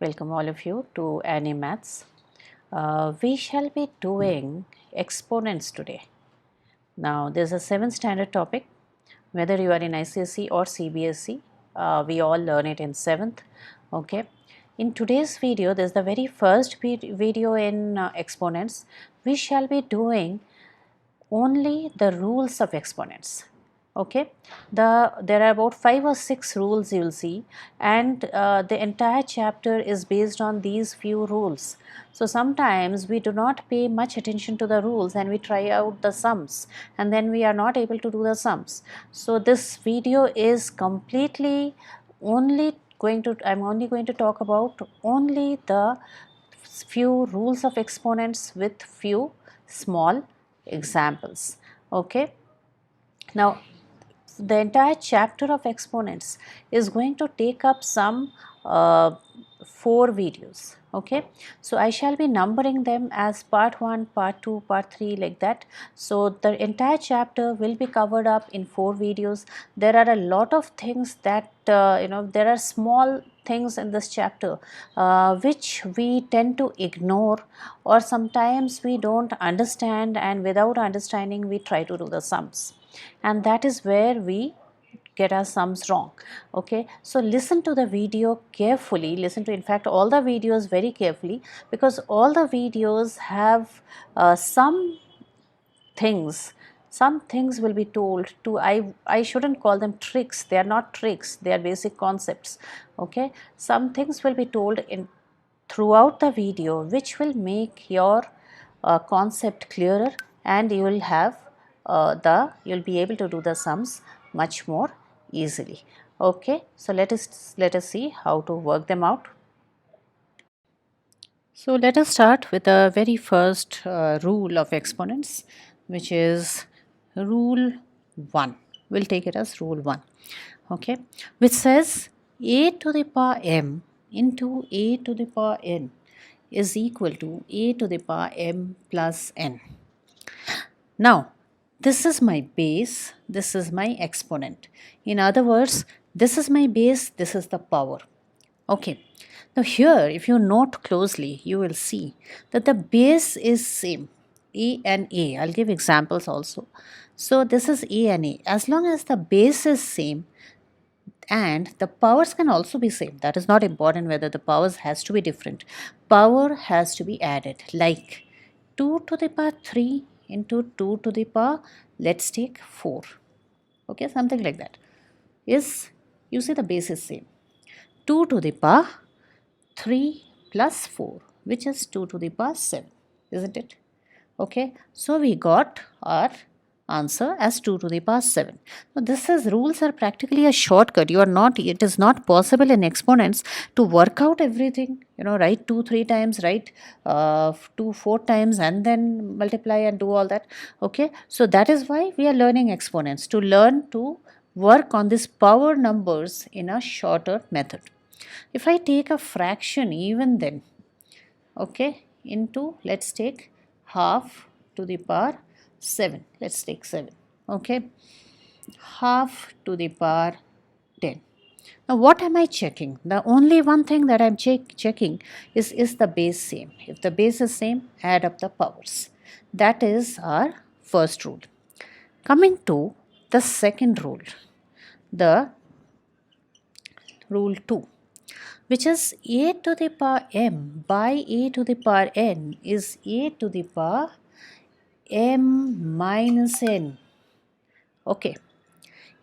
Welcome all of you to Annie Maths. We shall be doing exponents today. Now, this is a 7th standard topic. Whether you are in ICSE or CBSE, we all learn it in 7th. Okay. In today's video, this is the very first video in exponents. We shall be doing only the rules of exponents. Okay, there are about 5 or 6 rules you will see, and the entire chapter is based on these few rules. So sometimes we do not pay much attention to the rules and we try out the sums, and then we are not able to do the sums. So this video is completely I'm only going to talk about only the few rules of exponents with few small examples. Okay, now the entire chapter of exponents is going to take up some 4 videos. Okay, so I shall be numbering them as part 1, part 2, part 3, like that. So the entire chapter will be covered up in 4 videos. There are a lot of things that there are small things in this chapter which we tend to ignore, or sometimes we don't understand, and without understanding we try to do the sums, and that is where we get our sums wrong. Okay, so listen to the video carefully, listen to in fact all the videos very carefully, because all the videos have some things will be told to, I shouldn't call them tricks, they are not tricks, they are basic concepts. Okay, some things will be told in throughout the video which will make your concept clearer, and you will have you'll be able to do the sums much more easily. Okay, so let us see how to work them out. So let us start with the very first rule of exponents, which is rule 1. We'll take it as rule 1. Okay, which says a to the power m into a to the power n is equal to a to the power m plus n. Now, this is my base, this is my exponent. In other words, this is my base, this is the power. Okay. Now here, if you note closely, you will see that the base is same, a and a. I'll give examples also. So this is a and a. As long as the base is same, and the powers can also be same. That is not important whether the powers has to be different. Power has to be added, like 2 to the power 3 into 2 to the power, let's take 4. Okay, something like that. Is, you see the base is same. 2 to the power 3 plus 4, which is 2 to the power 7, isn't it? Okay, so we got our answer as 2 to the power 7. Now this is, rules are practically a shortcut. It is not possible in exponents to work out everything, write 2 3 times, write 2 4 times, and then multiply and do all that. Okay, so that is why we are learning exponents, to learn to work on these power numbers in a shorter method. If I take a fraction even then, okay, into, let's take half to the power 7, let's take 7, okay, half to the power 10. Now what am I checking? The only one thing that I'm checking is the base same. If the base is same, add up the powers. That is our first rule. Coming to the second rule, the rule 2, which is a to the power m by a to the power n is a to the power m minus n. Okay,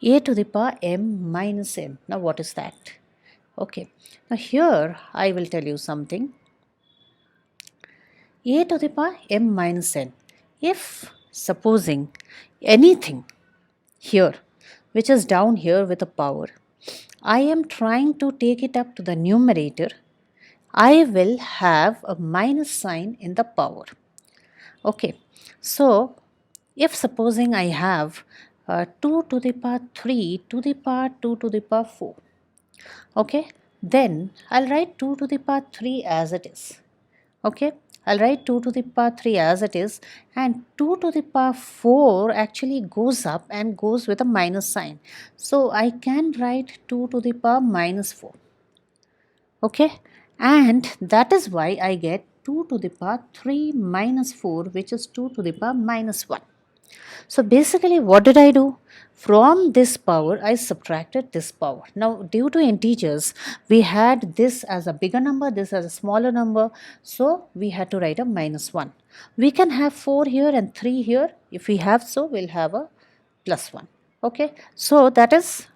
a to the power m minus n. Now what is that? Okay, now here I will tell you something. A to the power m minus n. If supposing anything here which is down here with a power, I am trying to take it up to the numerator, I will have a minus sign in the power. Okay, so if supposing I have 2 to the power 3 to the power 2 to the power 4, okay, then I'll write 2 to the power 3 as it is. Okay, I'll write 2 to the power 3 as it is, and 2 to the power 4 actually goes up and goes with a minus sign. So I can write 2 to the power minus 4. Okay, and that is why I get 2 to the power 3 minus 4, which is 2 to the power minus 1. So basically what did I do? From this power I subtracted this power. Now due to integers we had this as a bigger number, this as a smaller number, so we had to write a minus 1. We can have 4 here and 3 here. If we have so, we'll have a plus 1. Okay, so that is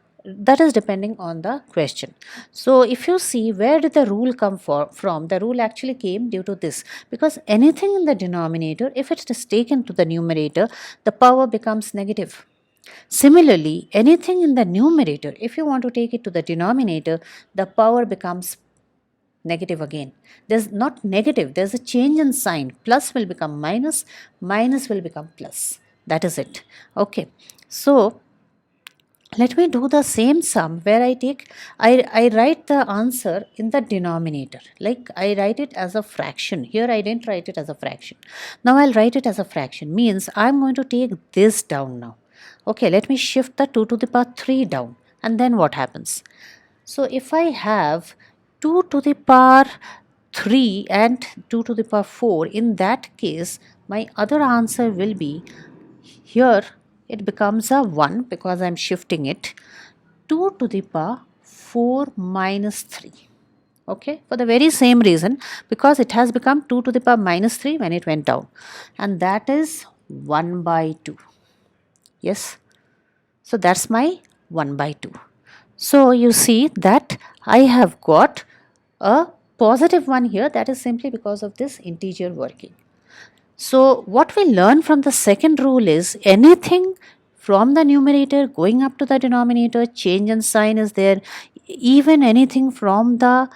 depending on the question. So if you see, where did the rule come from? The rule actually came due to this, because anything in the denominator, if it is taken to the numerator, the power becomes negative. Similarly, anything in the numerator, if you want to take it to the denominator, the power becomes negative again. There's not negative, there's a change in sign. Plus will become minus, minus will become plus. That is it. Okay, so let me do the same sum where I write the answer in the denominator. Like I write it as a fraction. Here I didn't write it as a fraction. Now I'll write it as a fraction. Means I'm going to take this down now. Okay, let me shift the 2 to the power 3 down. And then what happens? So if I have 2 to the power 3 and 2 to the power 4, in that case, my other answer will be, here it becomes a 1 because I am shifting it, 2 to the power 4 minus 3. Okay, for the very same reason, because it has become 2 to the power minus 3 when it went down, and that is 1 by 2. Yes, so that's my 1 by 2. So you see that I have got a positive 1 here. That is simply because of this integer working. So what we learn from the second rule is, anything from the numerator going up to the denominator, change in sign is there. Even anything from the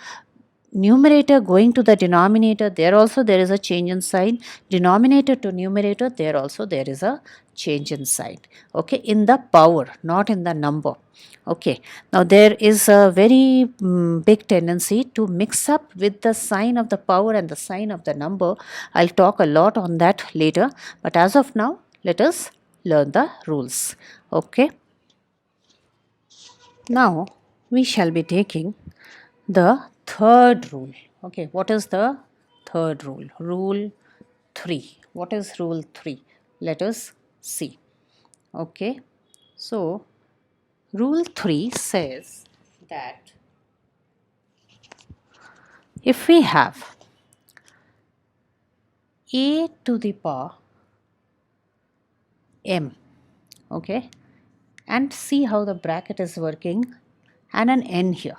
numerator going to the denominator, there also there is a change in sign. Denominator to numerator, there also there is a change in sign. Okay, in the power, not in the number. Okay, now there is a very big tendency to mix up with the sign of the power and the sign of the number. I'll talk a lot on that later, but as of now, let us learn the rules. Okay, now we shall be taking the third rule. Okay, what is the third rule? Rule 3. What is rule 3? Let us see. Okay, so rule 3 says that if we have a to the power m, okay, and see how the bracket is working, and an n here,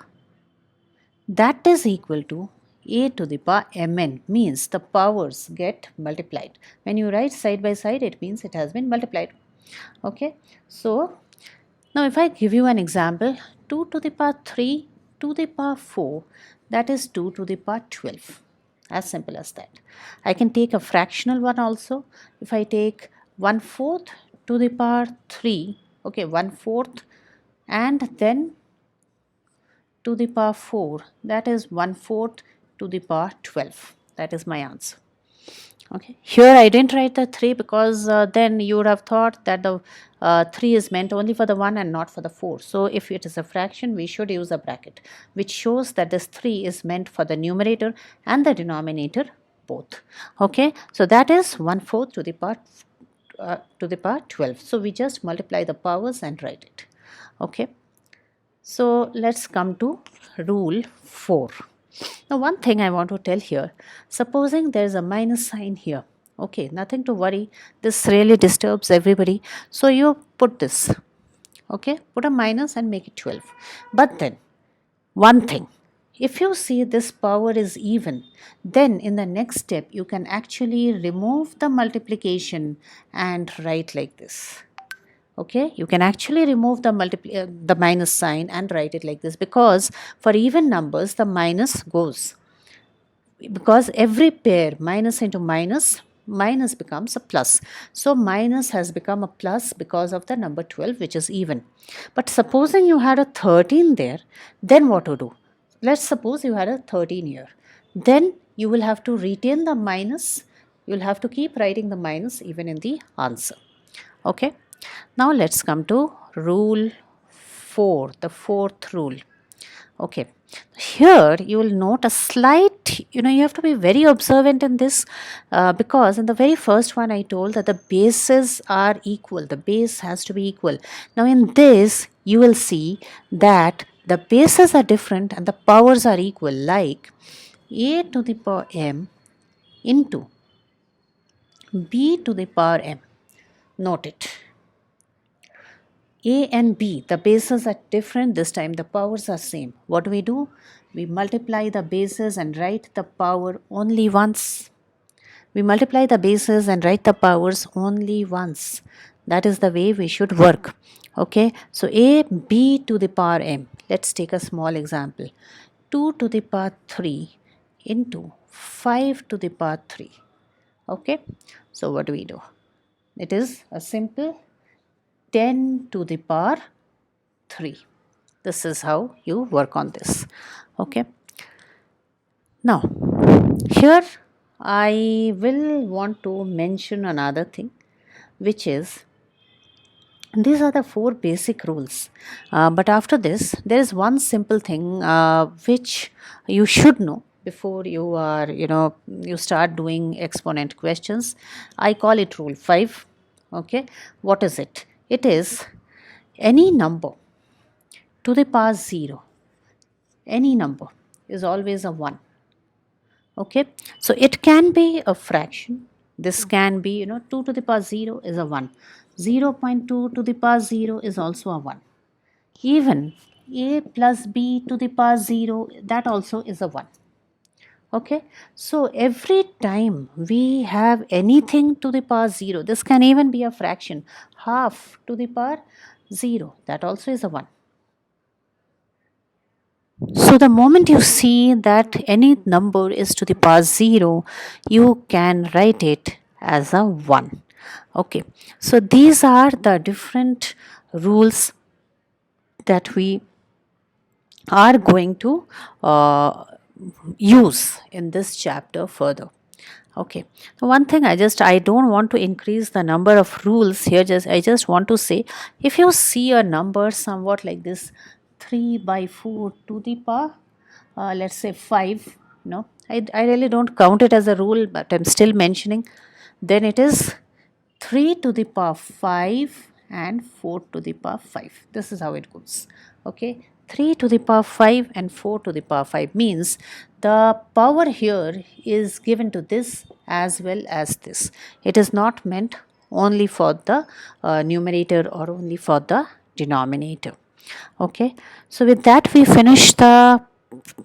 that is equal to a to the power mn, means the powers get multiplied. When you write side by side, it means it has been multiplied. Okay, so now if I give you an example, 2 to the power 3 to the power 4, that is 2 to the power 12. As simple as that. I can take a fractional one also. If I take 1/4 to the power 3, okay, 1/4, and then to the power 4, that is 1/4 to the power 12. That is my answer. Okay, here I didn't write the 3 because then you would have thought that the 3 is meant only for the 1 and not for the 4. So if it is a fraction, we should use a bracket, which shows that this 3 is meant for the numerator and the denominator both. Okay, so that is 1/4 to the power 12. So we just multiply the powers and write it. Okay, so let's come to rule 4. Now one thing I want to tell here, supposing there is a minus sign here. Okay, nothing to worry, this really disturbs everybody. So you put this, okay, put a minus and make it 12. But then one thing, if you see this power is even, then in the next step you can actually remove the multiplication and write like this. Okay, you can actually remove the minus sign and write it like this, because for even numbers the minus goes, because every pair minus into minus, minus becomes a plus. So minus has become a plus because of the number 12, which is even. But supposing you had a 13 there, then what to do? Let's suppose you had a 13 here. Then you will have to retain the minus. You will have to keep writing the minus even in the answer. Okay. Now let's come to rule 4, the fourth rule. Okay, here you will note a slight, you have to be very observant in this, because in the very first one I told that the bases are equal, the base has to be equal. Now in this you will see that the bases are different and the powers are equal, like a to the power m into b to the power m. Note it. A and B, the bases are different, this time the powers are same. What do? We multiply the bases and write the power only once. We multiply the bases and write the powers only once. That is the way we should work. Okay, so A, B to the power m. Let's take a small example. 2 to the power 3 into 5 to the power 3. Okay, so what do? It is a simple 10 to the power 3. This is how you work on this. Okay. Now, here I will want to mention another thing, which is these are the 4 basic rules. But after this, there is one simple thing which you should know before you are, you start doing exponent questions. I call it rule 5. Okay. What is it? It is any number to the power 0, any number is always a 1. Okay, so it can be a fraction. This can be, 2 to the power 0 is a 1. 0.2 to the power 0 is also a 1. Even a plus b to the power 0, that also is a 1. Okay, so every time we have anything to the power 0, this can even be a fraction, half to the power 0, that also is a 1. So the moment you see that any number is to the power 0, you can write it as a 1. Okay, so these are the different rules that we are going to use in this chapter further. Okay, so one thing I don't want to increase the number of rules here, I just want to say, if you see a number somewhat like this, 3 by 4 to the power let's say 5, I really don't count it as a rule, but I'm still mentioning, then it is 3 to the power 5 and 4 to the power 5. This is how it goes. Okay, 3 to the power 5 and 4 to the power 5 means the power here is given to this as well as this. It is not meant only for the numerator or only for the denominator. Okay, so with that we finish the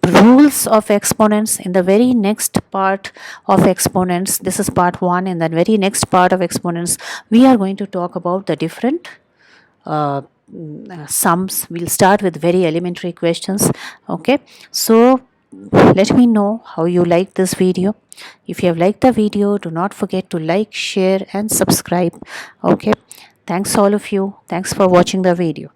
rules of exponents. In the very next part of exponents, this is part 1, in the very next part of exponents we are going to talk about the different sums. We'll start with very elementary questions. Okay, so let me know how you like this video. If you have liked the video, do not forget to like, share and subscribe. Okay, thanks all of you. Thanks for watching the video.